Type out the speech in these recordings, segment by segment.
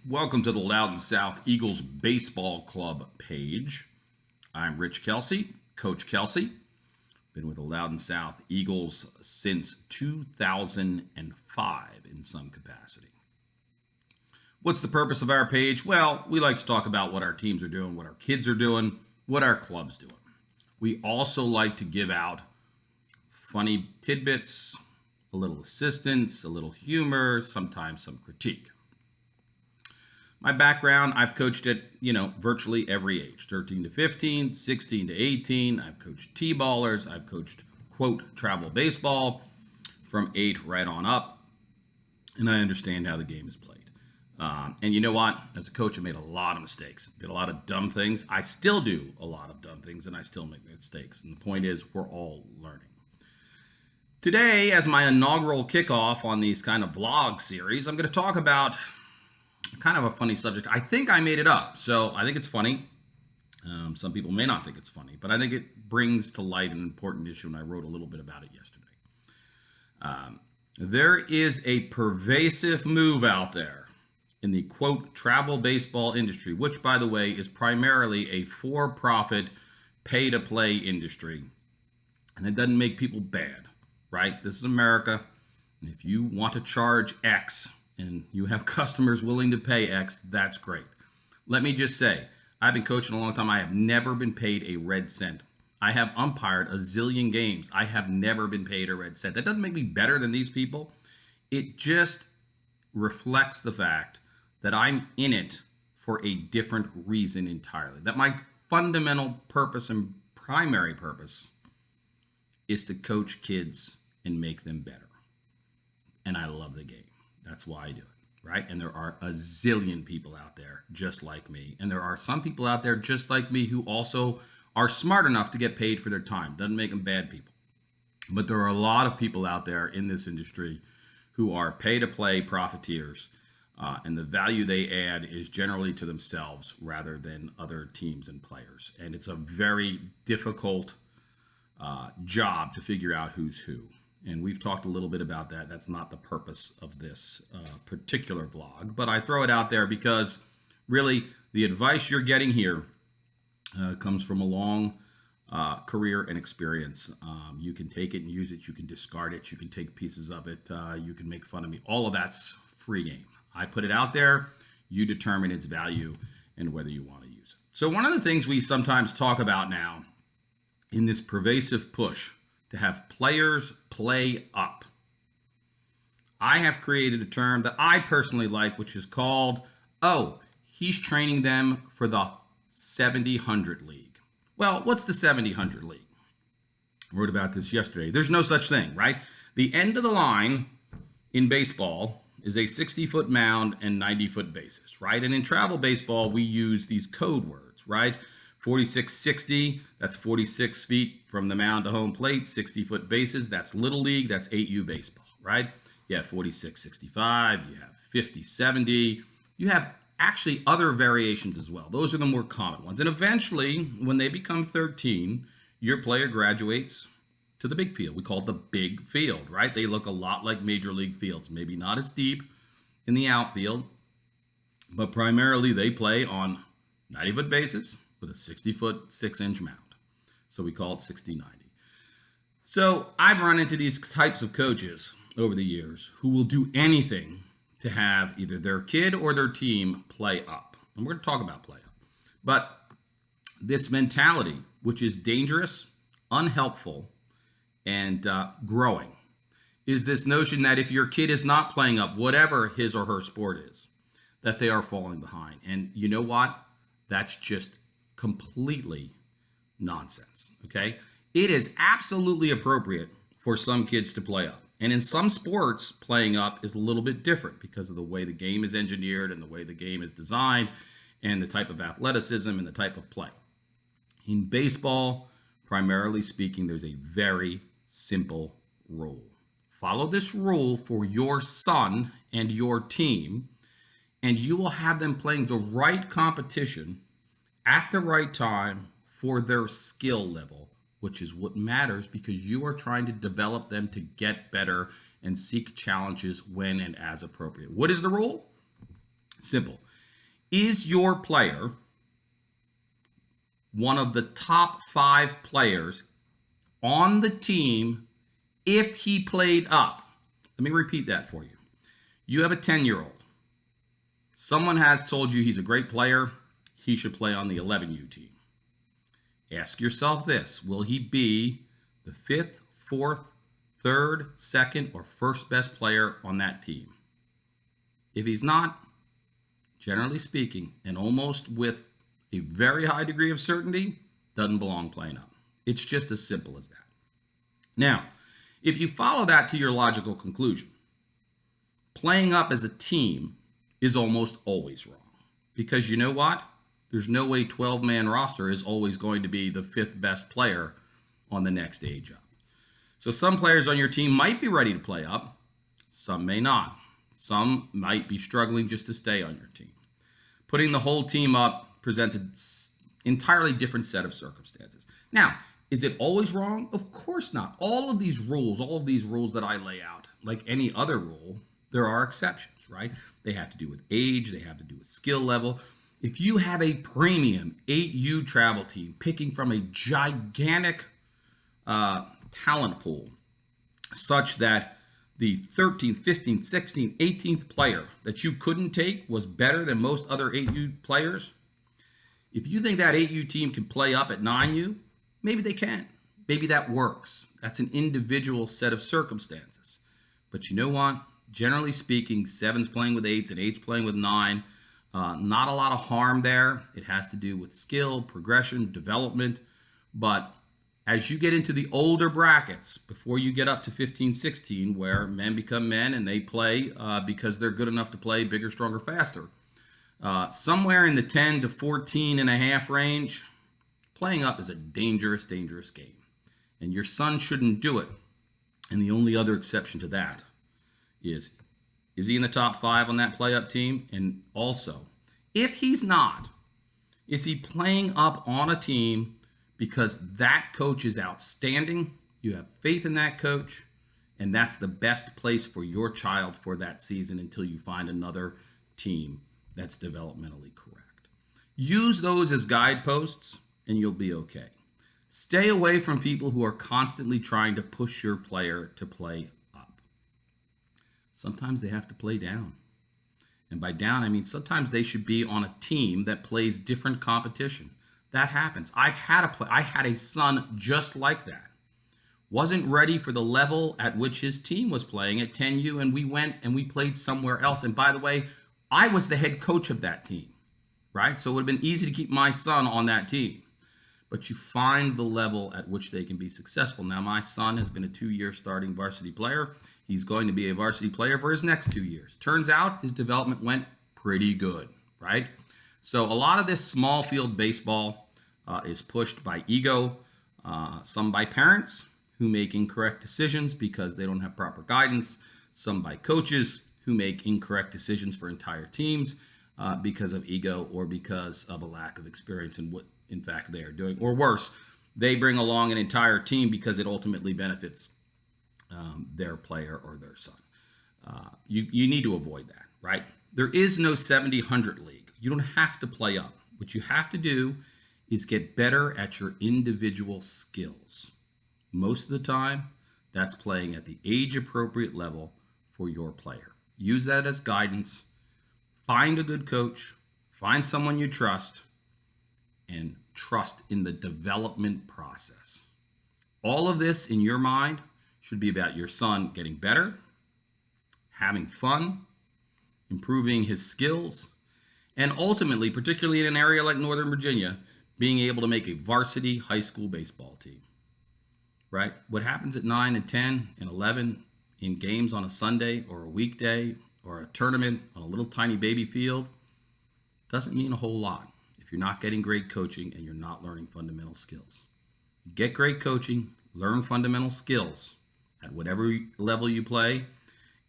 Welcome to the Loudon South Eagles Baseball Club page. I'm Rich Kelsey, Coach Kelsey. Been with the Loudon South Eagles since 2005 in some capacity. What's the purpose of our page? Well, we like to talk about what our teams are doing, what our kids are doing, what our club's doing. We also like to give out funny tidbits, a little assistance, a little humor, sometimes some critique. My background, I've coached at, virtually every age, 13 to 15, 16 to 18. I've coached T-ballers. I've coached, quote, travel baseball from 8 right on up. And I understand how the game is played. And you know what? As a coach, I made a lot of mistakes. Did a lot of dumb things. I still do a lot of dumb things, and I still make mistakes. And the point is, we're all learning. Today, as my inaugural kickoff on these kind of vlog series, I'm going to talk about kind of a funny subject. I think I made it up, so I think it's funny. Some people may not think it's funny, but I think it brings to light an important issue, and I wrote a little bit about it yesterday. There is a pervasive move out there in the, quote, travel baseball industry, which, by the way, is primarily a for-profit, pay-to-play industry, and it doesn't make people bad, right? This is America, and if you want to charge X, and you have customers willing to pay X, that's great. Let me just say, I've been coaching a long time. I have never been paid a red cent. I have umpired a zillion games. I have never been paid a red cent. That doesn't make me better than these people. It just reflects the fact that I'm in it for a different reason entirely. That my fundamental purpose and primary purpose is to coach kids and make them better. And I love the game. That's why I do it, right? And there are a zillion people out there just like me. And there are some people out there just like me who also are smart enough to get paid for their time. Doesn't make them bad people. But there are a lot of people out there in this industry who are pay-to-play profiteers. And the value they add is generally to themselves rather than other teams and players. And it's a very difficult job to figure out who's who. And we've talked a little bit about that. That's not the purpose of this particular vlog, but I throw it out there because really the advice you're getting here comes from a long career and experience. You can take it and use it. You can discard it. You can take pieces of it. You can make fun of me. All of that's free game. I put it out there. You determine its value and whether you want to use it. So one of the things we sometimes talk about now in this pervasive push to have players play up. I have created a term that I personally like, which is called, he's training them for the 70-100 league. Well, what's the 70-100 league? I wrote about this yesterday. There's no such thing, right? The end of the line in baseball is a 60-foot mound and 90-foot bases, right? And in travel baseball, we use these code words, right? 46-60, that's 46 feet from the mound to home plate, 60-foot bases, that's Little League, that's 8U baseball, right? You have 46-65, you have 50-70, you have actually other variations as well. Those are the more common ones. And eventually, when they become 13, your player graduates to the big field. We call it the big field, right? They look a lot like major league fields, maybe not as deep in the outfield, but primarily they play on 90-foot bases with a 60-foot, 6-inch mound. So we call it 60-90. So I've run into these types of coaches over the years who will do anything to have either their kid or their team play up. And we're going to talk about play up. But this mentality, which is dangerous, unhelpful, and growing, is this notion that if your kid is not playing up, whatever his or her sport is, that they are falling behind. And you know what? That's just completely nonsense, okay? It is absolutely appropriate for some kids to play up. And in some sports, playing up is a little bit different because of the way the game is engineered and the way the game is designed and the type of athleticism and the type of play. In baseball, primarily speaking, there's a very simple rule. Follow this rule for your son and your team, and you will have them playing the right competition at the right time for their skill level, which is what matters because you are trying to develop them to get better and seek challenges when and as appropriate. What is the rule? Simple. Is your player one of the top 5 players on the team if he played up? Let me repeat that for you. You have a 10-year-old. Someone has told you he's a great player. He should play on the 11U team. Ask yourself this. Will he be the 5th, 4th, 3rd, 2nd, or 1st best player on that team? If he's not, generally speaking, and almost with a very high degree of certainty, doesn't belong playing up. It's just as simple as that. Now, if you follow that to your logical conclusion, playing up as a team is almost always wrong. Because you know what? There's no way 12-man roster is always going to be the 5th best player on the next age up. So some players on your team might be ready to play up. Some may not. Some might be struggling just to stay on your team. Putting the whole team up presents an entirely different set of circumstances. Now, is it always wrong? Of course not. All of these rules that I lay out, like any other rule, there are exceptions, right? They have to do with age. They have to do with skill level. If you have a premium 8U travel team picking from a gigantic talent pool such that the 13th, 15th, 16th, 18th player that you couldn't take was better than most other 8U players, if you think that 8U team can play up at 9U, maybe they can. Maybe that works. That's an individual set of circumstances. But you know what? Generally speaking, 7's playing with 8s and 8's playing with 9. Not a lot of harm there. It has to do with skill, progression, development. But as you get into the older brackets, before you get up to 15, 16, where men become men and they play because they're good enough to play bigger, stronger, faster, somewhere in the 10 to 14 and a half range, playing up is a dangerous, dangerous game. And your son shouldn't do it. And the only other exception to that is he in the top 5 on that play up team? And also, if he's not, is he playing up on a team because that coach is outstanding, you have faith in that coach, and that's the best place for your child for that season until you find another team that's developmentally correct? Use those as guideposts and you'll be okay. Stay away from people who are constantly trying to push your player to play up. Sometimes they have to play down. And by down, I mean sometimes they should be on a team that plays different competition. That happens. I had a son just like that. Wasn't ready for the level at which his team was playing at 10U, and we went and we played somewhere else. And by the way, I was the head coach of that team, right? So it would have been easy to keep my son on that team. But you find the level at which they can be successful. Now, my son has been a 2-year starting varsity player. He's going to be a varsity player for his next 2 years. Turns out his development went pretty good, right? So a lot of this small field baseball is pushed by ego, some by parents who make incorrect decisions because they don't have proper guidance, some by coaches who make incorrect decisions for entire teams because of ego or because of a lack of experience in what, in fact, they are doing. Or worse, they bring along an entire team because it ultimately benefits their player or their son. You need to avoid that, right? There is no 70-100 league. You don't have to play up. What you have to do is get better at your individual skills. Most of the time, that's playing at the age-appropriate level for your player. Use that as guidance. Find a good coach. Find someone you trust. And trust in the development process. All of this in your mind should be about your son getting better, having fun, improving his skills, and ultimately, particularly in an area like Northern Virginia, being able to make a varsity high school baseball team, right? What happens at 9 and 10 and 11 in games on a Sunday or a weekday or a tournament on a little tiny baby field doesn't mean a whole lot if you're not getting great coaching and you're not learning fundamental skills. Get great coaching, learn fundamental skills at whatever level you play,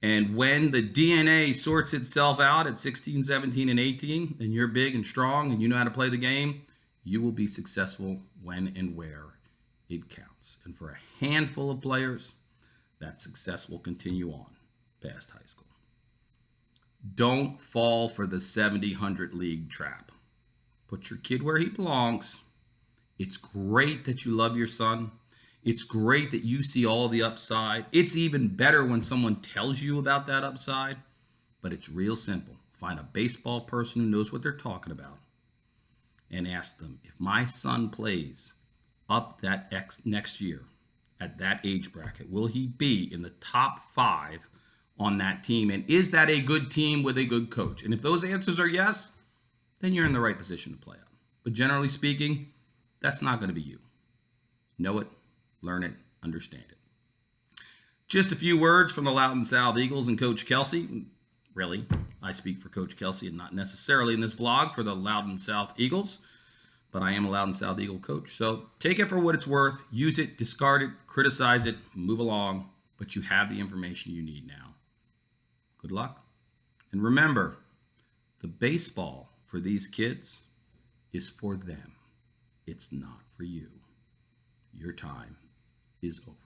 and when the DNA sorts itself out at 16, 17, and 18, and you're big and strong and you know how to play the game, you will be successful when and where it counts. And for a handful of players, that success will continue on past high school. Don't fall for the 70-100 league trap. Put your kid where he belongs. It's great that you love your son. It's great that you see all the upside. It's even better when someone tells you about that upside. But it's real simple. Find a baseball person who knows what they're talking about and ask them, if my son plays up that next year at that age bracket, will he be in the top 5 on that team? And is that a good team with a good coach? And if those answers are yes, then you're in the right position to play up. But generally speaking, that's not going to be you. Know it, learn it, understand it. Just a few words from the Loudoun South Eagles and Coach Kelsey. Really, I speak for Coach Kelsey and not necessarily in this vlog for the Loudoun South Eagles, but I am a Loudoun South Eagle coach. So take it for what it's worth, use it, discard it, criticize it, move along, but you have the information you need now. Good luck. And remember, the baseball for these kids is for them. It's not for you. Your time is over.